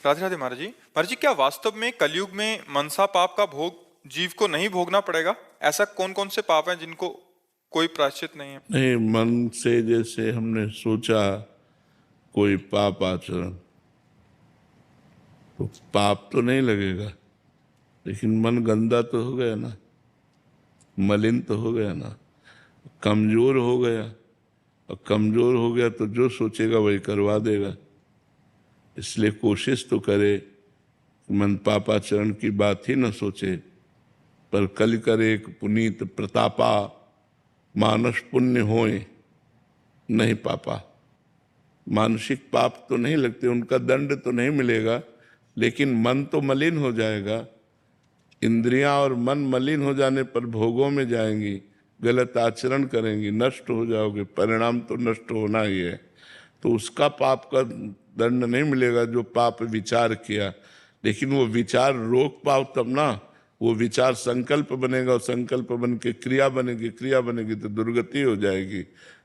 राधे राधे महाराज जी। महाराज जी, क्या वास्तव में कलयुग में मनसा पाप का भोग जीव को नहीं भोगना पड़ेगा? ऐसा कौन कौन से पाप हैं जिनको कोई प्रायश्चित नहीं है? नहीं, मन से जैसे हमने सोचा कोई पाप आचरण, तो पाप तो नहीं लगेगा, लेकिन मन गंदा तो हो गया ना, मलिन तो हो गया ना, कमजोर हो गया। और कमजोर हो गया तो जो सोचेगा वही करवा देगा। इसलिए कोशिश तो करे मन पापाचरण की बात ही न सोचे, पर कल करे एक पुनीत प्रतापा, मानस पुण्य होए नहीं पापा। मानसिक पाप तो नहीं लगते, उनका दंड तो नहीं मिलेगा, लेकिन मन तो मलिन हो जाएगा। इंद्रियां और मन मलिन हो जाने पर भोगों में जाएंगी, गलत आचरण करेंगी, नष्ट हो जाओगे, परिणाम तो नष्ट होना ही है। तो उसका पाप का दंड नहीं मिलेगा जो पाप विचार किया, लेकिन वो विचार रोक पाओ तब ना। वो विचार संकल्प बनेगा और संकल्प बन के क्रिया बनेगी, क्रिया बनेगी तो दुर्गति हो जाएगी।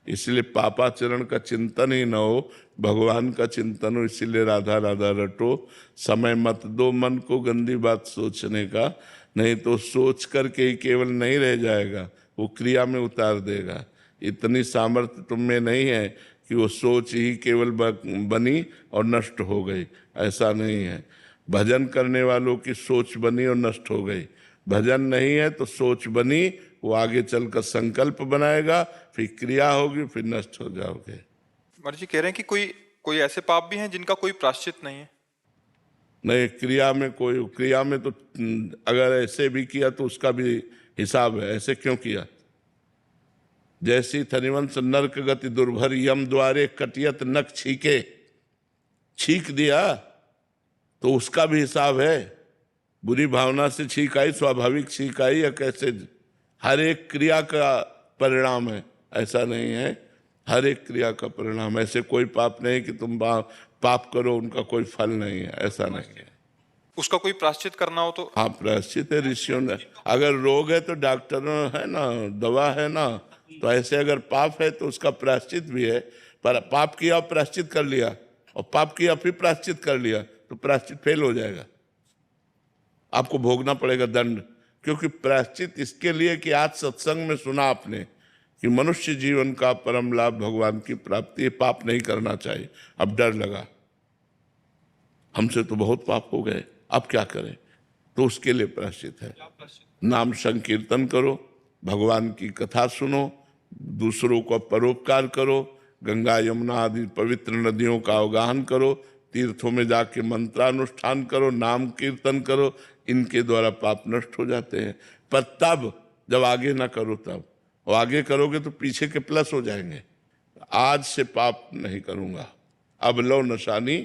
इसलिए पापाचरण का चिंतन ही न हो, भगवान का चिंतन हो। इसीलिए राधा राधा रटो, समय मत दो मन को गंदी बात सोचने का, नहीं तो सोच करके ही केवल नहीं रह जाएगा, वो क्रिया में उतार देगा। इतनी सामर्थ्य तुम में नहीं है कि वो सोच ही केवल बनी और नष्ट हो गई, ऐसा नहीं है। भजन करने वालों की सोच बनी और नष्ट हो गई। भजन नहीं है तो सोच बनी, वो आगे चलकर संकल्प बनाएगा, फिर क्रिया होगी, फिर नष्ट हो जाओगे। महाराज जी कह रहे हैं कि कोई कोई ऐसे पाप भी हैं जिनका कोई प्रायश्चित नहीं है? नहीं, क्रिया में तो अगर ऐसे भी किया तो उसका भी हिसाब है। ऐसे क्यों किया? जैसी थनिवंश नरक गति दुर्भर, यम द्वारे कटियत नख छीके, छीक दिया तो उसका भी हिसाब है। बुरी भावना से छीक आई, स्वाभाविक छीक आई या कैसे? हर एक क्रिया का परिणाम है, ऐसा नहीं है। हर एक क्रिया का परिणाम, ऐसे कोई पाप नहीं कि तुम पाप करो उनका कोई फल नहीं है, ऐसा नहीं है। उसका कोई प्रायश्चित करना हो तो? हाँ, प्रायश्चित है ऋषियों ने। अगर रोग है तो डॉक्टर है ना, दवा है ना। तो ऐसे अगर पाप है तो उसका प्रायश्चित भी है। पर पाप किया और प्रायश्चित कर लिया, और पाप किया फिर प्रायश्चित कर लिया, तो प्रायश्चित फेल हो जाएगा, आपको भोगना पड़ेगा दंड। क्योंकि प्रायश्चित इसके लिए कि आज सत्संग में सुना आपने कि मनुष्य जीवन का परम लाभ भगवान की प्राप्ति, पाप नहीं करना चाहिए। अब डर लगा, हमसे तो बहुत पाप हो गए, अब क्या करें? तो उसके लिए प्रायश्चित है। नाम संकीर्तन करो, भगवान की कथा सुनो, दूसरों को परोपकार करो, गंगा यमुना आदि पवित्र नदियों का अवगाहन करो, तीर्थों में जाके मंत्रानुष्ठान करो, नाम कीर्तन करो। इनके द्वारा पाप नष्ट हो जाते हैं। पर तब जब आगे ना करो, तब और आगे करोगे तो पीछे के प्लस हो जाएंगे। आज से पाप नहीं करूंगा, अब लो नशानी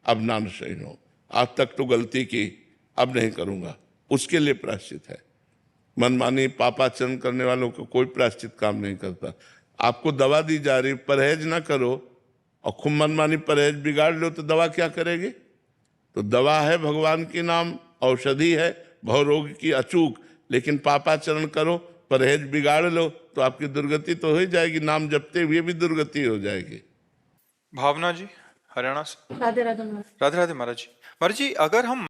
अब ना नशहीन हो। आज तक तो गलती की, अब नहीं करूंगा, उसके लिए प्रायश्चित है। मनमानी पापाचरण करने वालों को कोई प्रायश्चित काम नहीं करता। आपको दवा दी जा रही, परहेज ना करो, और खूब मनमानी परहेज बिगाड़ लो तो दवा क्या करेगी? तो दवा है भगवान की नाम, औषधि है भव रोग की अचूक। लेकिन पापाचरण करो, परहेज बिगाड़ लो तो आपकी दुर्गति तो हो ही जाएगी, नाम जपते हुए भी दुर्गति हो जाएगी। भावना जी हरियाणा से। राधे राधे महाराज। राधे राधे महाराज जी। महाराज जी, अगर हम